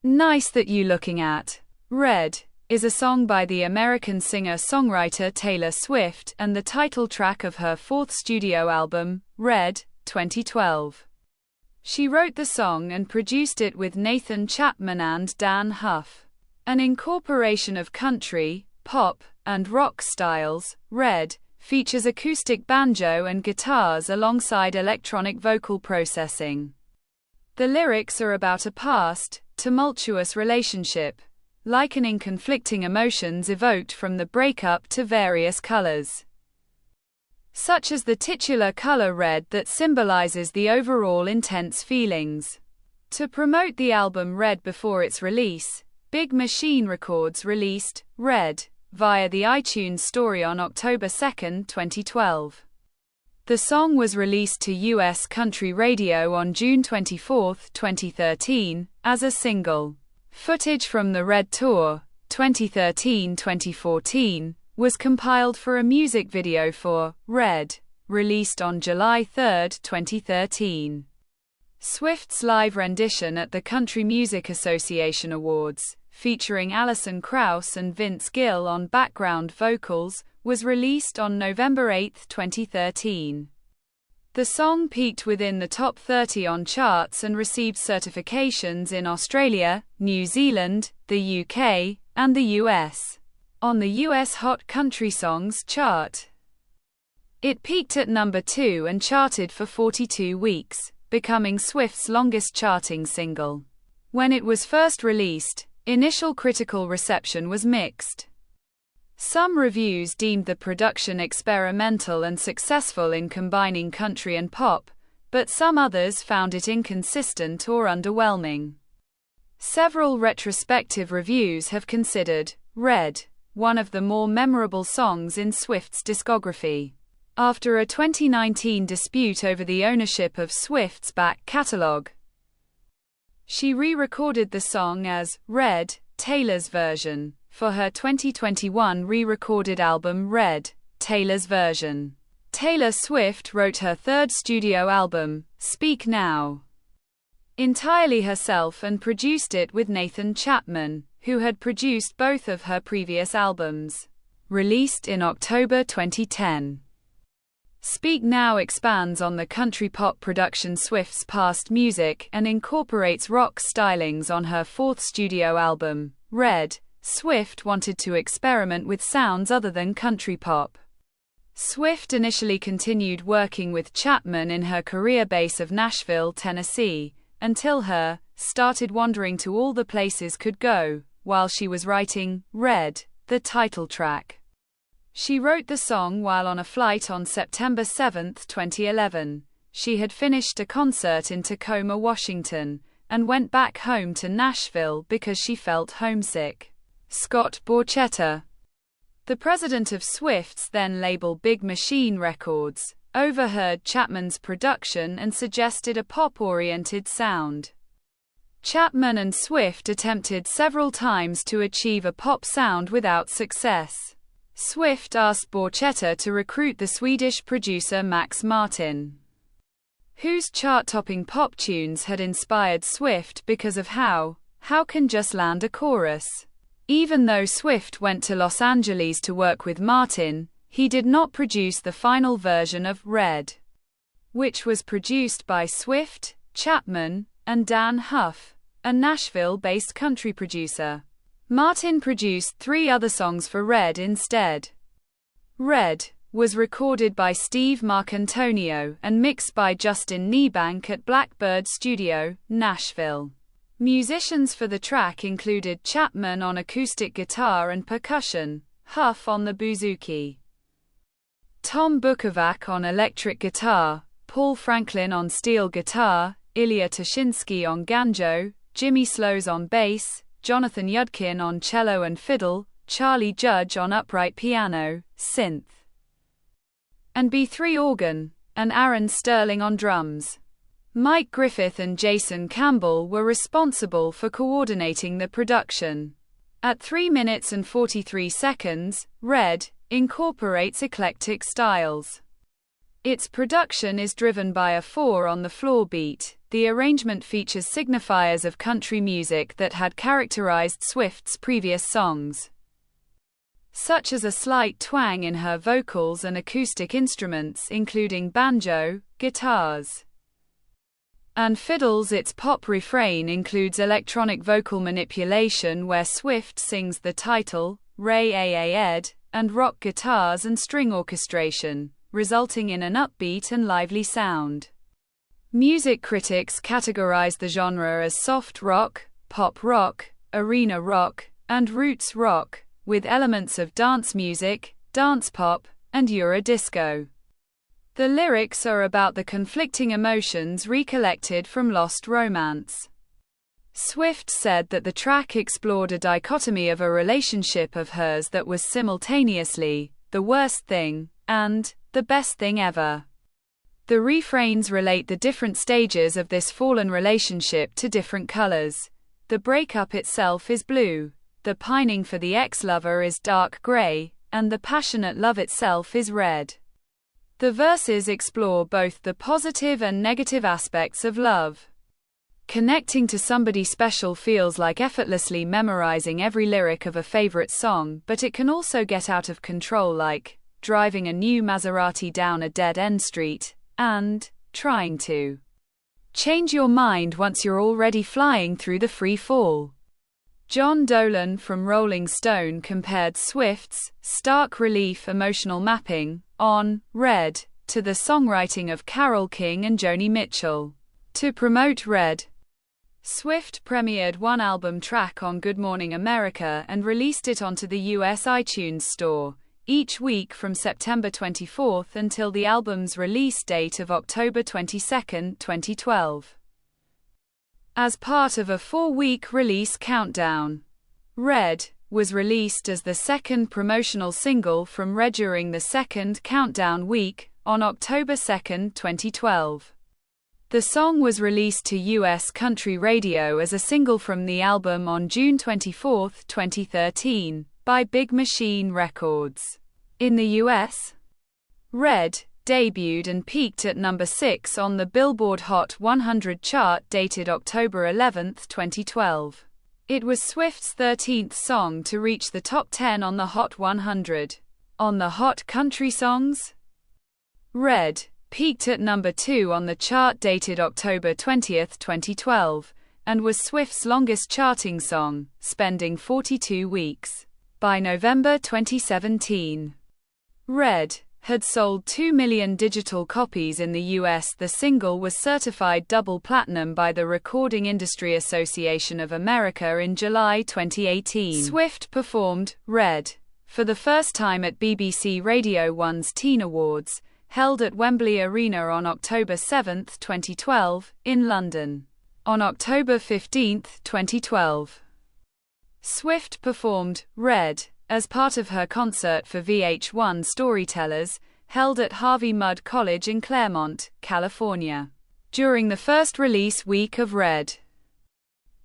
Nice That You Looking At. Red is a song by the American singer-songwriter Taylor Swift and the title track of her fourth studio album, Red, 2012. She wrote the song and produced it with Nathan Chapman and Dan Huff. An incorporation of country, pop, and rock styles, Red features acoustic banjo and guitars alongside electronic vocal processing. The lyrics are about a past, tumultuous relationship, likening conflicting emotions evoked from the breakup to various colors, such as the titular color red that symbolizes the overall intense feelings. To promote the album Red before its release, Big Machine Records released Red via the iTunes Store on October 2, 2012. The song was released to U.S. country radio on June 24, 2013, as a single. Footage from the Red Tour, 2013-2014, was compiled for a music video for Red, released on July 3, 2013. Swift's live rendition at the Country Music Association Awards, featuring Alison Krauss and Vince Gill on background vocals, was released on November 8, 2013. The song peaked within the top 30 on charts and received certifications in Australia, New Zealand, the UK, and the US. On the US Hot Country Songs chart, it peaked at number 2 and charted for 42 weeks, becoming Swift's longest charting single. When it was first released, initial critical reception was mixed. Some reviews deemed the production experimental and successful in combining country and pop, but some others found it inconsistent or underwhelming. Several retrospective reviews have considered Red one of the more memorable songs in Swift's discography. After a 2019 dispute over the ownership of Swift's back catalog, she re-recorded the song as Red, Taylor's version, for her 2021 re-recorded album Red, Taylor's version. Taylor Swift wrote her third studio album, Speak Now, entirely herself and produced it with Nathan Chapman, who had produced both of her previous albums. Released in October 2010. Speak Now expands on the country pop production Swift's past music and incorporates rock stylings on her fourth studio album, Red. Swift wanted to experiment with sounds other than country pop. Swift initially continued working with Chapman in her career base of Nashville, Tennessee, until her started wandering to all the places could go, while she was writing Red, the title track. She wrote the song while on a flight on September 7, 2011. She had finished a concert in Tacoma, Washington, and went back home to Nashville because she felt homesick. Scott Borchetta, the president of Swift's then label Big Machine Records, overheard Chapman's production and suggested a pop-oriented sound. Chapman and Swift attempted several times to achieve a pop sound without success. Swift asked Borchetta to recruit the Swedish producer Max Martin, whose chart-topping pop tunes had inspired Swift because of How Can Just Land a Chorus. Even though Swift went to Los Angeles to work with Martin, he did not produce the final version of Red, which was produced by Swift, Chapman, and Dan Huff, a Nashville-based country producer. Martin produced 3 other songs for Red instead. Red was recorded by Steve Marcantonio and mixed by Justin Niebank at Blackbird Studio, Nashville. Musicians for the track included Chapman on acoustic guitar and percussion, Huff on the bouzouki, Tom Bukovac on electric guitar, Paul Franklin on steel guitar, Ilya Toshinsky on banjo, Jimmy Slows on bass, Jonathan Yudkin on cello and fiddle, Charlie Judge on upright piano, synth, and B3 organ, and Aaron Sterling on drums. Mike Griffith and Jason Campbell were responsible for coordinating the production. At 3 minutes and 43 seconds, Red incorporates eclectic styles. Its production is driven by a 4-on-the-floor beat. The arrangement features signifiers of country music that had characterized Swift's previous songs, such as a slight twang in her vocals and acoustic instruments including banjo, guitars, and fiddles. Its pop refrain includes electronic vocal manipulation where Swift sings the title, Ray Ed, and rock guitars and string orchestration, resulting in an upbeat and lively sound. Music critics categorize the genre as soft rock, pop rock, arena rock, and roots rock, with elements of dance music, dance pop, and Eurodisco. The lyrics are about the conflicting emotions recollected from lost romance. Swift said that the track explored a dichotomy of a relationship of hers that was simultaneously the worst thing and the best thing ever. The refrains relate the different stages of this fallen relationship to different colors. The breakup itself is blue, the pining for the ex-lover is dark gray, and the passionate love itself is red. The verses explore both the positive and negative aspects of love. Connecting to somebody special feels like effortlessly memorizing every lyric of a favorite song, but it can also get out of control, like driving a new Maserati down a dead-end street, and trying to change your mind once you're already flying through the free fall. John Dolan from Rolling Stone compared Swift's stark relief emotional mapping on Red to the songwriting of Carole King and Joni Mitchell. To promote Red, Swift premiered one album track on Good Morning America and released it onto the US iTunes Store each week from September 24 until the album's release date of October 22, 2012. As part of a 4-week release countdown, Red was released as the second promotional single from Red during the second countdown week, on October 2, 2012. The song was released to US country radio as a single from the album on June 24, 2013, by Big Machine Records. In the US, Red debuted and peaked at number 6 on the Billboard Hot 100 chart dated October 11, 2012. It was Swift's 13th song to reach the top 10 on the Hot 100. On the Hot Country Songs, Red peaked at number 2 on the chart dated October 20, 2012, and was Swift's longest charting song, spending 42 weeks. By November 2017, Red had sold 2 million digital copies in the US. The single was certified double platinum by the Recording Industry Association of America in July 2018. Swift performed Red for the first time at BBC Radio 1's Teen Awards, held at Wembley Arena on October 7, 2012, in London. On October 15, 2012, Swift performed Red as part of her concert for VH1 Storytellers, held at Harvey Mudd College in Claremont, California. During the first release week of Red,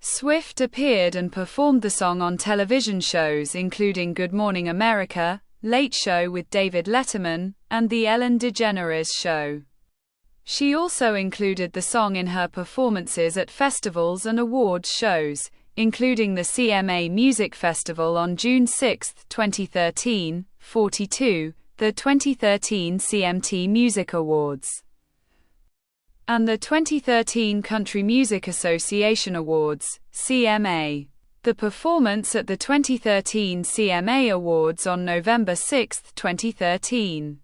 Swift appeared and performed the song on television shows including Good Morning America, Late Show with David Letterman, and The Ellen DeGeneres Show. She also included the song in her performances at festivals and awards shows, including the CMA Music Festival on June 6, 2013, 42, the 2013 CMT Music Awards, and the 2013 Country Music Association Awards, CMA. The performance at the 2013 CMA Awards on November 6, 2013,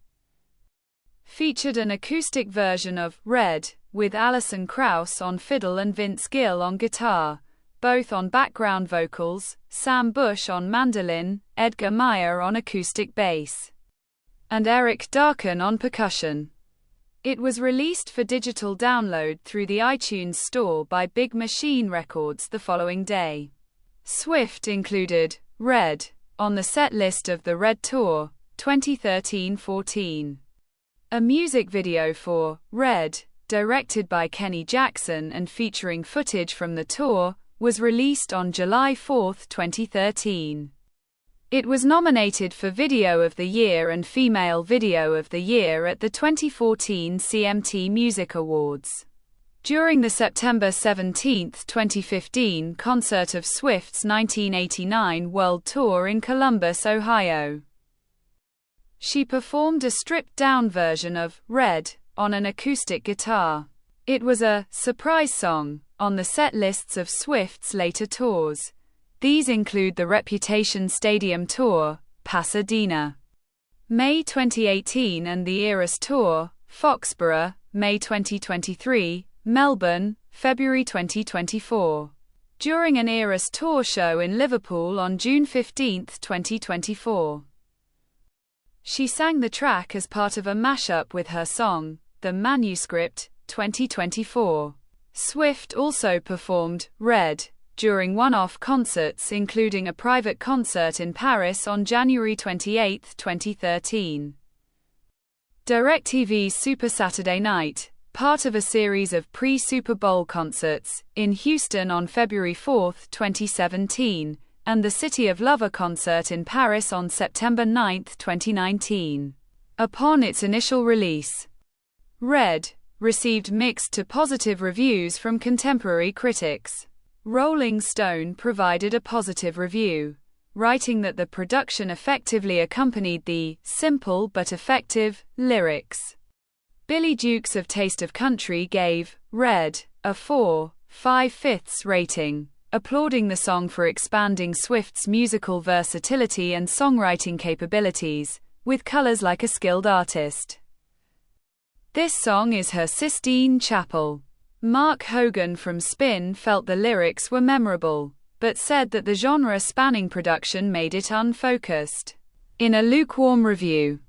featured an acoustic version of Red, with Alison Krauss on fiddle and Vince Gill on guitar, both on background vocals, Sam Bush on mandolin, Edgar Meyer on acoustic bass, and Eric Darken on percussion. It was released for digital download through the iTunes Store by Big Machine Records the following day. Swift included Red on the set list of the Red Tour 2013-14. A music video for Red, directed by Kenny Jackson and featuring footage from the tour, was released on July 4, 2013. It was nominated for Video of the Year and Female Video of the Year at the 2014 CMT Music Awards. During the September 17, 2015 concert of Swift's 1989 World Tour in Columbus, Ohio, she performed a stripped-down version of Red on an acoustic guitar. It was a surprise song on the set lists of Swift's later tours. These include the Reputation Stadium Tour, Pasadena, May 2018, and the Eras Tour, Foxborough, May 2023, Melbourne, February 2024. During an Eras Tour show in Liverpool on June 15, 2024. She sang the track as part of a mashup with her song, The Manuscript, 2024. Swift also performed Red during one-off concerts, including a private concert in Paris on January 28, 2013. DirecTV's Super Saturday Night, part of a series of pre-Super Bowl concerts, in Houston on February 4, 2017, and the City of Lover concert in Paris on September 9, 2019. Upon its initial release, Red received mixed to positive reviews from contemporary critics. Rolling Stone provided a positive review, writing that the production effectively accompanied the simple but effective lyrics. Billy Dukes of Taste of Country gave Red a 4.5 rating, applauding the song for expanding Swift's musical versatility and songwriting capabilities, with colors like a skilled artist. This song is her Sistine Chapel. Mark Hogan from Spin felt the lyrics were memorable, but said that the genre-spanning production made it unfocused. In a lukewarm review,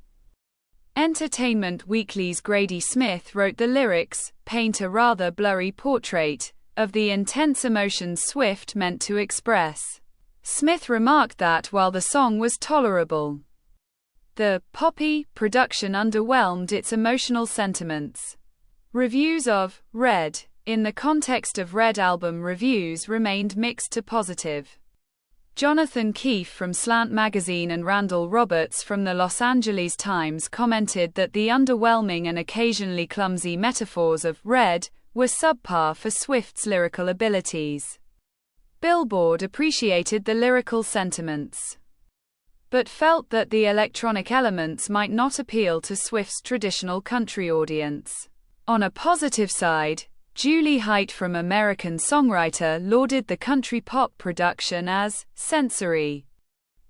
Entertainment Weekly's Grady Smith wrote the lyrics paint a rather blurry portrait of the intense emotions Swift meant to express. Smith remarked that while the song was tolerable, the poppy production underwhelmed its emotional sentiments. Reviews of Red, in the context of Red album reviews, remained mixed to positive. Jonathan Keefe from Slant Magazine and Randall Roberts from the Los Angeles Times commented that the underwhelming and occasionally clumsy metaphors of Red were subpar for Swift's lyrical abilities. Billboard appreciated the lyrical sentiments, but felt that the electronic elements might not appeal to Swift's traditional country audience. On a positive side, Julie Height from American Songwriter lauded the country pop production as sensory,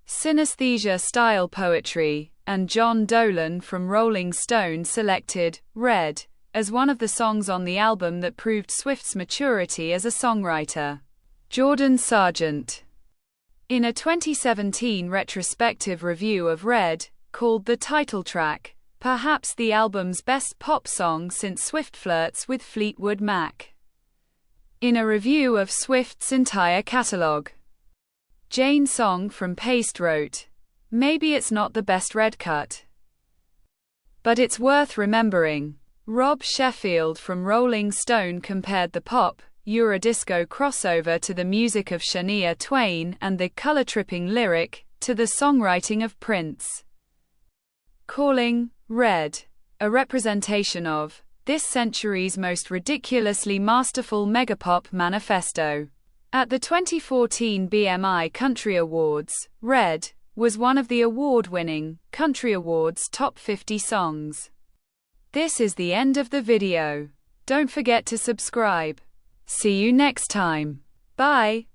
synesthesia-style poetry, and John Dolan from Rolling Stone selected Red as one of the songs on the album that proved Swift's maturity as a songwriter. Jordan Sargent, in a 2017 retrospective review of Red, called the title track perhaps the album's best pop song since Swift flirts with Fleetwood Mac. In a review of Swift's entire catalog, Jane Song from Paste wrote, "Maybe it's not the best Red cut, but it's worth remembering." Rob Sheffield from Rolling Stone compared the pop Eurodisco crossover to the music of Shania Twain and the color-tripping lyric to the songwriting of Prince, calling Red a representation of this century's most ridiculously masterful megapop manifesto. At the 2014 BMI Country Awards, Red was one of the award-winning Country Awards Top 50 songs. This is the end of the video. Don't forget to subscribe. See you next time. Bye.